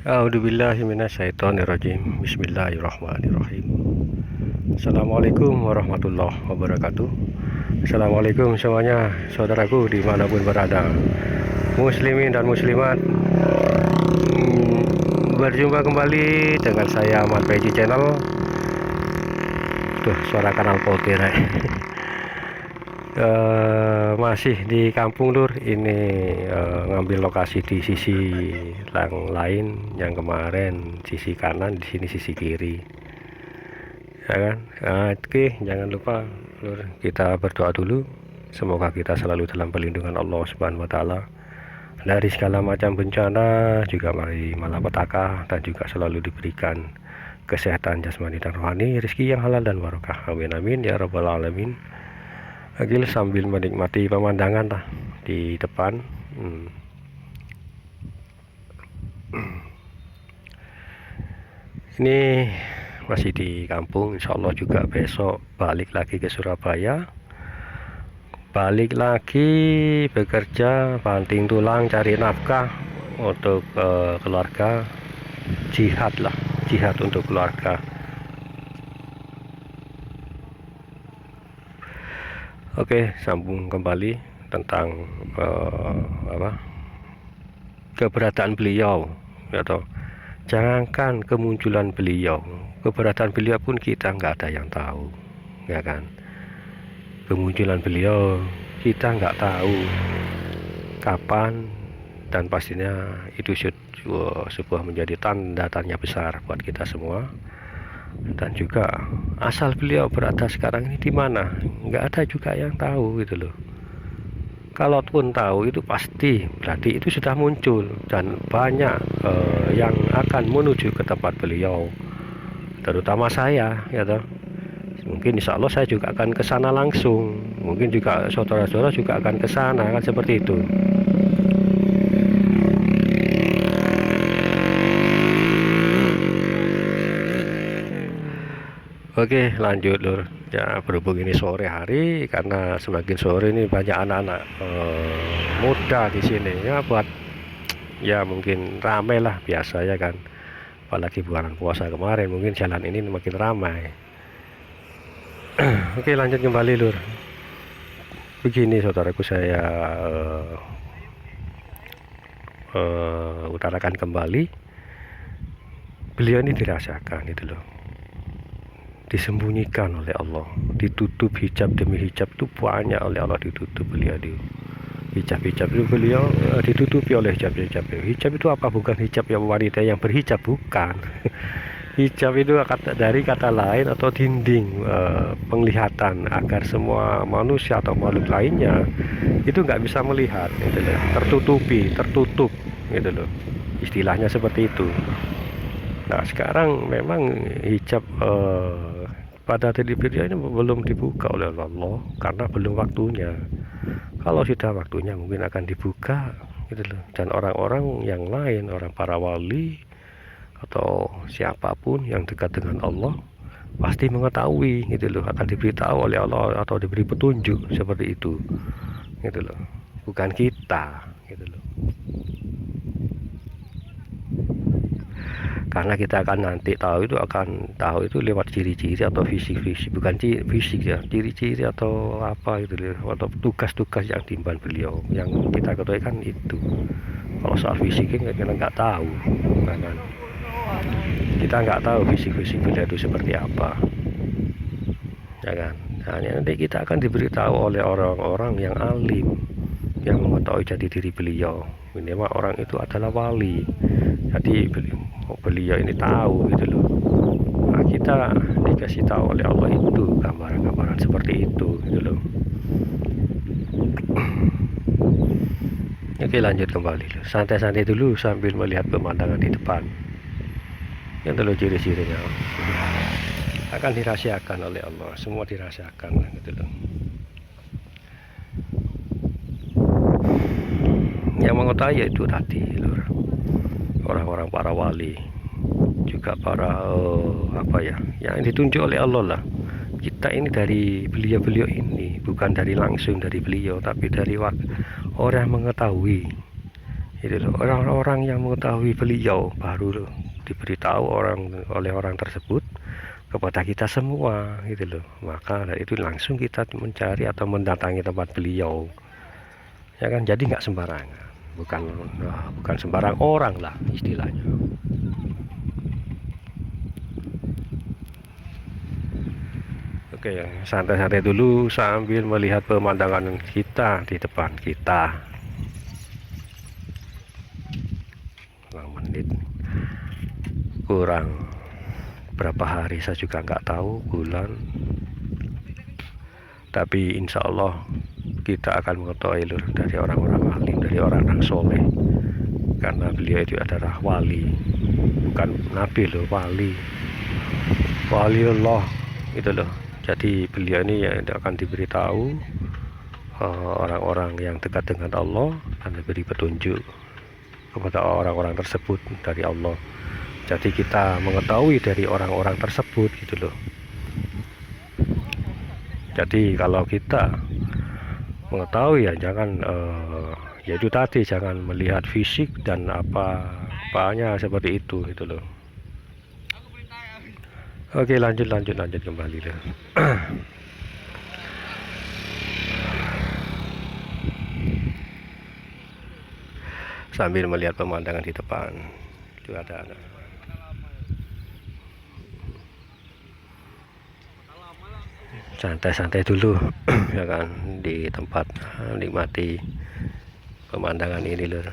A'udzubillahiminasyaitonirrajim. Bismillahirrahmanirrahim. Assalamualaikum warahmatullahi wabarakatuh. Assalamualaikum semuanya, saudaraku dimanapun berada, muslimin dan muslimat. Berjumpa kembali dengan saya Ahmad Beji Channel. Tuh suara kanal potir. Masih di kampung Lur, ini ngambil lokasi di sisi yang lain. Yang kemarin sisi kanan, di sini sisi kiri, ya kan. Oke, jangan lupa Lur, kita berdoa dulu. Semoga kita selalu dalam perlindungan Allah Subhanahu wa Ta'ala dari segala macam bencana, juga dari malapetaka, dan juga selalu diberikan kesehatan jasmani dan rohani, rezeki yang halal dan barokah. Amin amin ya rabbal alamin. Agil sambil menikmati pemandangan lah di depan. Ini masih di kampung, insya Allah juga besok balik lagi ke Surabaya, balik lagi bekerja banting tulang cari nafkah untuk keluarga, jihad lah, jihad untuk keluarga. Oke, sambung kembali tentang keberadaan beliau, atau jangankan kemunculan beliau, keberadaan beliau pun kita nggak ada yang tahu, ya kan. Kemunculan beliau kita nggak tahu kapan, dan pastinya itu sebuah menjadi tanda tanya besar buat kita semua. Dan juga asal beliau berada sekarang ini di mana, nggak ada juga yang tahu gitu loh. Kalaupun tahu itu pasti berarti itu sudah muncul, dan banyak yang akan menuju ke tempat beliau, terutama saya, ya toh. Mungkin insya Allah saya juga akan ke sana langsung, mungkin juga saudara-saudara juga akan ke sana, kan seperti itu. Oke, lanjut Lur. Ya, berhubung ini sore hari, karena semakin sore ini banyak anak-anak muda di sini, ya buat ya mungkin ramai lah biasa, ya kan. Apalagi bulan puasa kemarin, mungkin jalan ini makin ramai. Oke, lanjut kembali Lur. Begini saudaraku, saya utarakan kembali, beliau ini dirasakan itu loh, disembunyikan oleh Allah, ditutup hijab demi hijab itu banyak oleh Allah, ditutup beliau di hijab-hijab itu, beliau ditutupi oleh hijab-hijab. Hijab itu apa? Bukan hijab yang wanita yang berhijab, bukan. Hijab itu dari kata lain atau dinding penglihatan, agar semua manusia atau makhluk lainnya itu nggak bisa melihat, gitu loh. Tertutupi, tertutup, gitu loh, istilahnya seperti itu. Nah sekarang memang hijab pada diri beliau ini belum dibuka oleh Allah karena belum waktunya. Kalau sudah waktunya mungkin akan dibuka, gitu loh. Dan orang-orang yang lain, orang para wali atau siapapun yang dekat dengan Allah pasti mengetahui, gitu loh, akan diberitahu oleh Allah atau diberi petunjuk seperti itu, gitu loh. Bukan kita, gitu loh. Karena kita akan nanti tahu itu lewat ciri-ciri atau fisik-fisik, bukan fisik ya, ciri-ciri atau apa itu, atau tugas-tugas yang diemban beliau yang kita ketahui kan itu. Kalau soal fisiknya kita nggak tahu, kan? Kita nggak tahu fisik-fisik beliau itu seperti apa, ya kan. Hanya nanti kita akan diberitahu oleh orang-orang yang alim, yang mengetahui jati diri beliau. Minimal orang itu adalah wali, jadi beliau ini tahu, gitu loh. Nah, kita dikasih tahu oleh Allah itu gambaran-gambaran seperti itu, gitu loh. Oke, lanjut kembali, santai-santai dulu sambil melihat pemandangan di depan. Yang dulu ciri-cirinya akan dirahasiakan oleh Allah, semua dirahasiakan, gitu loh. Yang mengetahui yaitu tadi Lur, orang-orang para wali, juga para yang ditunjuk oleh Allah lah. Kita ini dari beliau-beliau ini, bukan dari langsung dari beliau, tapi dari orang yang mengetahui, Itu loh, orang-orang yang mengetahui beliau baru diberitahu oleh orang tersebut kepada kita semua gitu loh. Maka dari itu langsung kita mencari atau mendatangi tempat beliau, ya kan. Jadi nggak sembarangan, bukan sembarang orang lah istilahnya. Oke ya, santai-santai dulu sambil melihat pemandangan kita di depan kita. 5 menit kurang berapa hari saya juga nggak tahu, bulan, tapi insya Allah kita akan mengetahui lur, dari orang-orang alim, dari orang-orang soleh, karena beliau itu adalah wali, bukan nabi loh, waliullah itu loh. Jadi beliau ini yang akan diberitahu orang-orang yang dekat dengan Allah dan diberi petunjuk kepada orang-orang tersebut dari Allah. Jadi kita mengetahui dari orang-orang tersebut gitu loh. Jadi kalau kita mengetahui ya jangan ya itu tadi, jangan melihat fisik dan apanya seperti itu gitu loh. Oke, lanjut kembali loh. Sambil melihat pemandangan di depan itu ada santai-santai dulu ya kan di tempat, nikmati pemandangan ini lur.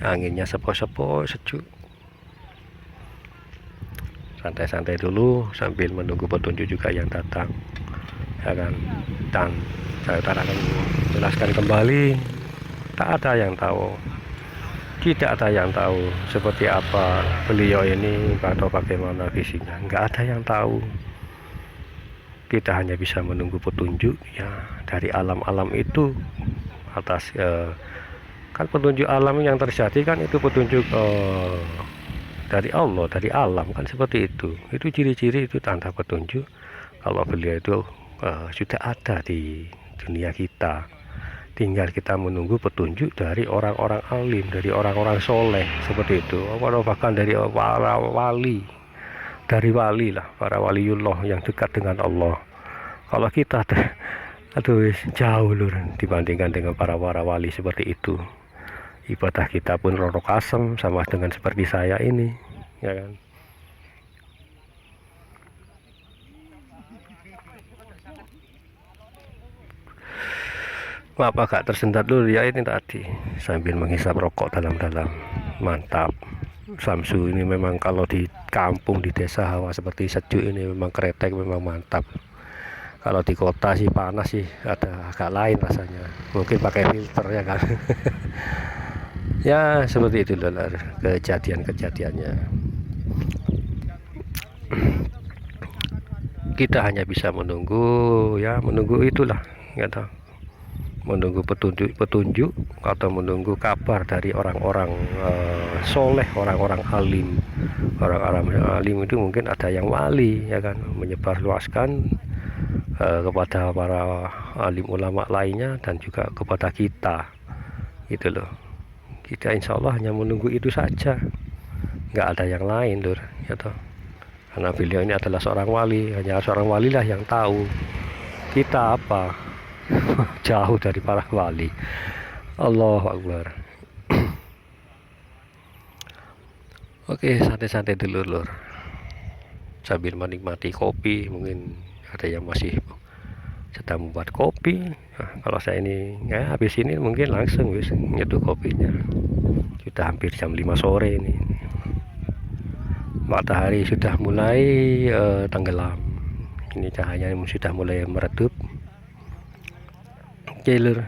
Anginnya sepo-sepo, sejuk. Santai-santai dulu sambil menunggu petunjuk juga yang datang, ya kan. Dan saya akan jelaskan kembali, tak ada yang tahu, tidak ada yang tahu seperti apa beliau ini atau bagaimana visinya, nggak ada yang tahu. Kita hanya bisa menunggu petunjuk ya dari alam-alam itu atas kan petunjuk alam yang terjadi kan itu petunjuk dari Allah, dari alam kan seperti itu. Itu ciri-ciri, itu tanda petunjuk kalau beliau itu sudah ada di dunia kita. Tinggal kita menunggu petunjuk dari orang-orang alim, dari orang-orang soleh seperti itu, atau bahkan dari para wali, dari wali lah, para waliullah yang dekat dengan Allah. Kalau kita aduh jauh lur dibandingkan dengan para wali seperti itu. Ibadah kita pun rorok asem, sama dengan seperti saya ini, ya kan. Maaf agak tersendat dulu ya ini tadi sambil menghisap rokok dalam-dalam. Mantap. Samsu ini memang kalau di kampung, di desa, hawa seperti sejuk ini memang kretek, memang mantap. Kalau di kota sih panas sih, ada agak lain rasanya, mungkin pakai filter ya kan. Ya seperti itu loh kejadiannya. Kita hanya bisa menunggu ya, menunggu itulah ya toh. Menunggu petunjuk atau menunggu kabar dari orang-orang soleh, orang-orang alim. Orang-orang alim itu mungkin ada yang wali ya kan, menyebarluaskan kepada para alim ulama lainnya dan juga kepada kita gitu loh. Kita insya Allah hanya menunggu itu saja, nggak ada yang lain lur ya toh. Karena beliau ini adalah seorang wali, hanya seorang wali lah yang tahu kita apa. Jauh dari para wali. Allahu Akbar. Oke, santai-santai dulu lur, sambil menikmati kopi. Mungkin ada yang masih sedang membuat kopi. Nah, kalau saya ini ya habis ini mungkin langsung wis nyeduh kopinya. Sudah hampir jam 5 sore ini, matahari sudah mulai tenggelam. Ini cahayanya sudah mulai meredup. Oke lur,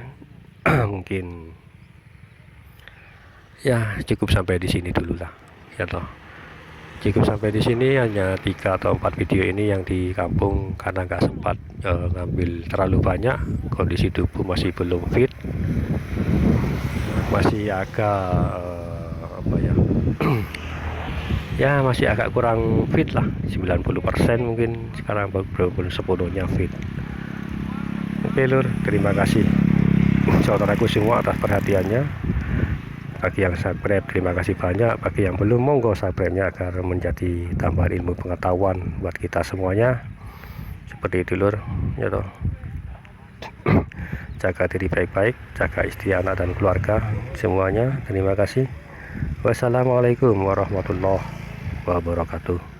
mungkin ya cukup sampai di sini dulu lah ya toh. Cukup sampai di sini, hanya 3 atau 4 video ini yang di kampung karena nggak sempat ngambil terlalu banyak. Kondisi tubuh masih belum fit, masih agak apa ya ya masih agak kurang fit lah, 90% mungkin sekarang belum sepenuhnya fit. Oke lur, terima kasih saudaraku semua atas perhatiannya. Bagi yang subscribe terima kasih banyak, bagi yang belum monggo subscribe-nya agar menjadi tambahan ilmu pengetahuan buat kita semuanya. Seperti itu lur ya toh. Jaga diri baik-baik, jaga istri, anak dan keluarga semuanya. Terima kasih. Wassalamualaikum warahmatullahi wabarakatuh.